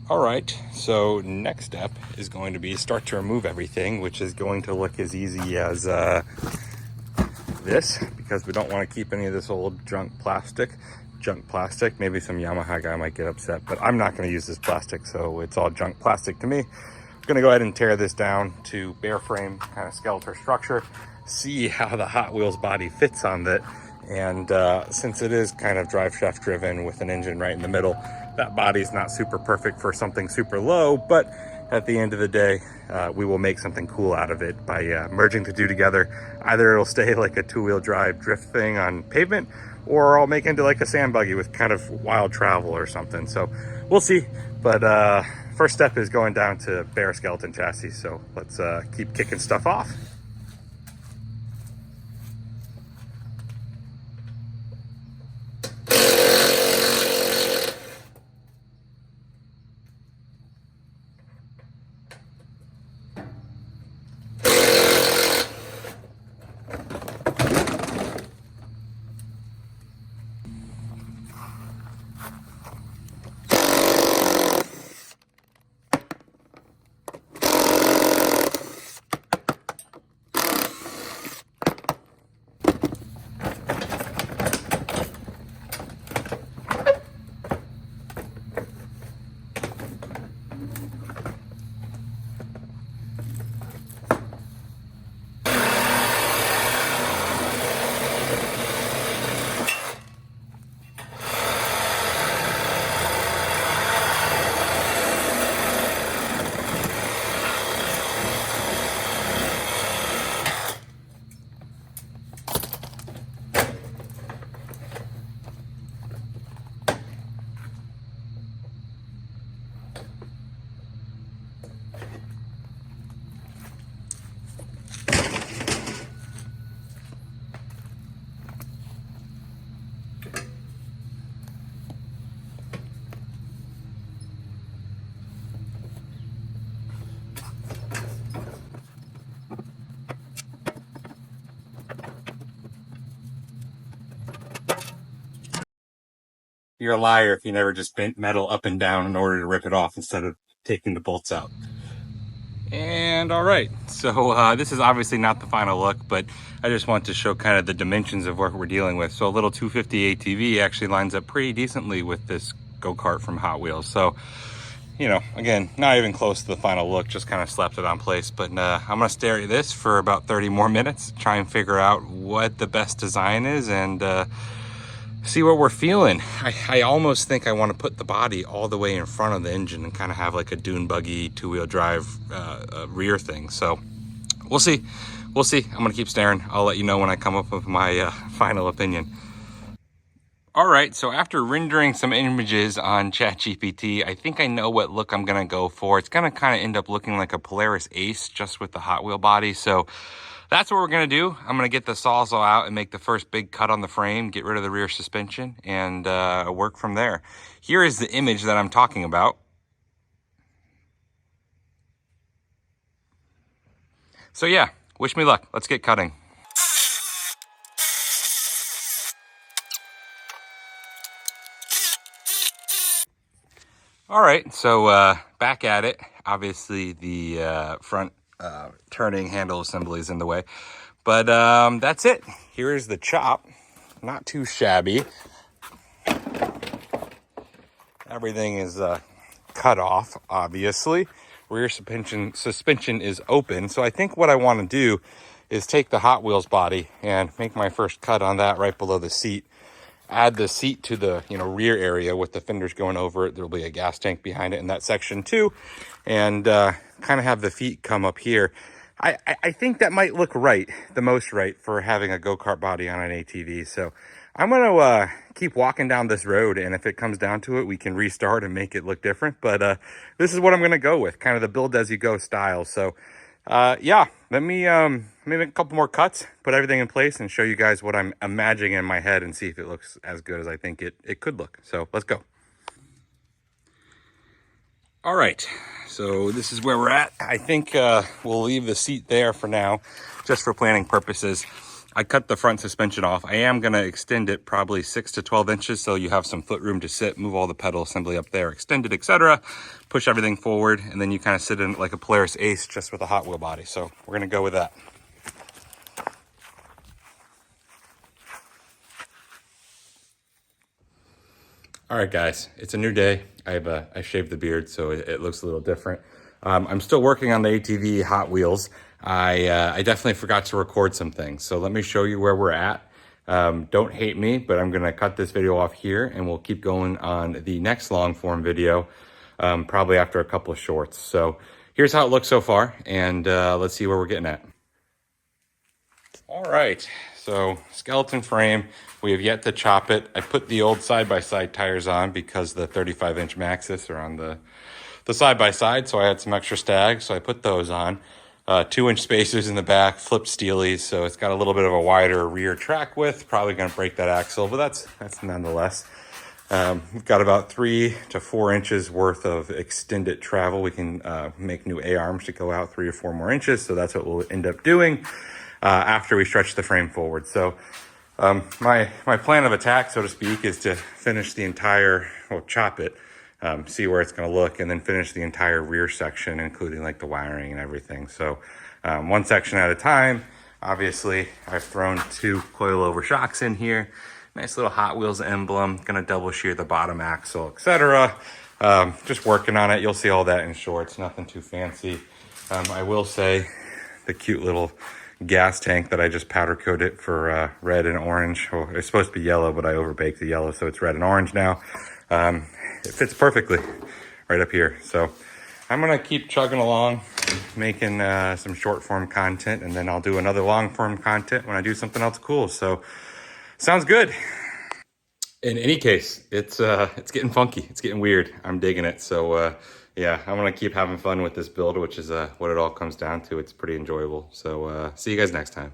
All right, so next step is going to be start to remove everything, which is going to look as easy as this, because we don't want to keep any of this old junk plastic. Maybe some Yamaha guy might get upset, but I'm not going to use this plastic, so it's all junk plastic to me. I'm going to go ahead and tear this down to bare frame kind of skeletal structure, see how the Hot Wheels body fits on it. And since it is kind of drive shaft driven with an engine right in the middle, that body's not super perfect for something super low, but at the end of the day, we will make something cool out of it by merging the two together. Either it'll stay like a two-wheel drive drift thing on pavement, or I'll make into like a sand buggy with kind of wild travel or something. So we'll see. But first step is going down to bare skeleton chassis. So let's keep kicking stuff off. You're a liar if you never just bent metal up and down in order to rip it off instead of taking the bolts out. And all right, so this is obviously not the final look, but I just want to show kind of the dimensions of what we're dealing with. So a little 250 ATV actually lines up pretty decently with this go-kart from Hot Wheels. So, you know, again, not even close to the final look, just kind of slapped it on place. But I'm gonna stare at this for about 30 more minutes, try and figure out what the best design is, and see what we're feeling. I almost think I want to put the body all the way in front of the engine and kind of have like a dune buggy two-wheel drive rear thing. So we'll see. I'm gonna keep staring. I'll let you know when I come up with my final opinion. All right, so after rendering some images on ChatGPT, I think I know what look I'm gonna go for. It's gonna kind of end up looking like a Polaris Ace, just with the Hot Wheel body. So that's what we're gonna do. I'm gonna get the Sawzall out and make the first big cut on the frame, get rid of the rear suspension, and work from there. Here is the image that I'm talking about. So yeah, wish me luck. Let's get cutting. All right, so back at it. Obviously the front turning handle assembly is in the way, but that's it. Here is the chop. Not too shabby. Everything is cut off, obviously. Rear suspension is open. So I think what I want to do is take the Hot Wheels body and make my first cut on that right below the seat. Add the seat to the rear area with the fenders going over it. There'll be a gas tank behind it in that section too, and kind of have the feet come up here. I think that might look the most right for having a go-kart body on an ATV. So I'm gonna keep walking down this road, and if it comes down to it, we can restart and make it look different. But this is what I'm gonna go with, kind of the build as you go style. So yeah, let me make a couple more cuts, put everything in place, and show you guys what I'm imagining in my head and see if it looks as good as I think it could look. So let's go. All right, so this is where we're at. I think we'll leave the seat there for now, just for planning purposes. I cut the front suspension off. I am gonna extend it probably 6 to 12 inches so you have some foot room to sit, move all the pedal assembly up there, extend it, etc. Push everything forward, and then you kind of sit in like a Polaris Ace just with a Hot Wheel body. So we're gonna go with that. All right, guys, it's a new day. I shaved the beard, so it looks a little different. I'm still working on the ATV Hot Wheels. I definitely forgot to record some things, so let me show you where we're at. Don't hate me, but I'm gonna cut this video off here, and we'll keep going on the next long form video, probably after a couple of shorts. So here's how it looks so far, and let's see where we're getting at. All right, so skeleton frame, we have yet to chop it. I put the old side-by-side tires on because the 35-inch Maxxis are on the side-by-side, so I had some extra stag, so I put those on. 2-inch spacers in the back, flipped steelies, so it's got a little bit of a wider rear track width. Probably gonna break that axle, but that's nonetheless. We've got about 3 to 4 inches worth of extended travel. We can make new A-arms to go out 3 or 4 more inches, so that's what we'll end up doing after we stretch the frame forward. So my plan of attack, so to speak, is to finish the entire, well, chop it, see where it's going to look, and then finish the entire rear section, including like the wiring and everything. So one section at a time. Obviously, I've thrown 2 coilover shocks in here. Nice little Hot Wheels emblem. Gonna double shear the bottom axle, etc. Just working on it. You'll see all that in shorts. Nothing too fancy. I will say the cute little gas tank that I just powder coated for red and orange. Well, it's supposed to be yellow, but I overbaked the yellow, so it's red and orange now. It fits perfectly right up here. So I'm gonna keep chugging along, making some short form content, and then I'll do another long form content when I do something else cool. So sounds good. In any case, it's getting funky. It's getting weird. I'm digging it. So yeah, I'm gonna keep having fun with this build, which is what it all comes down to. It's pretty enjoyable. So see you guys next time.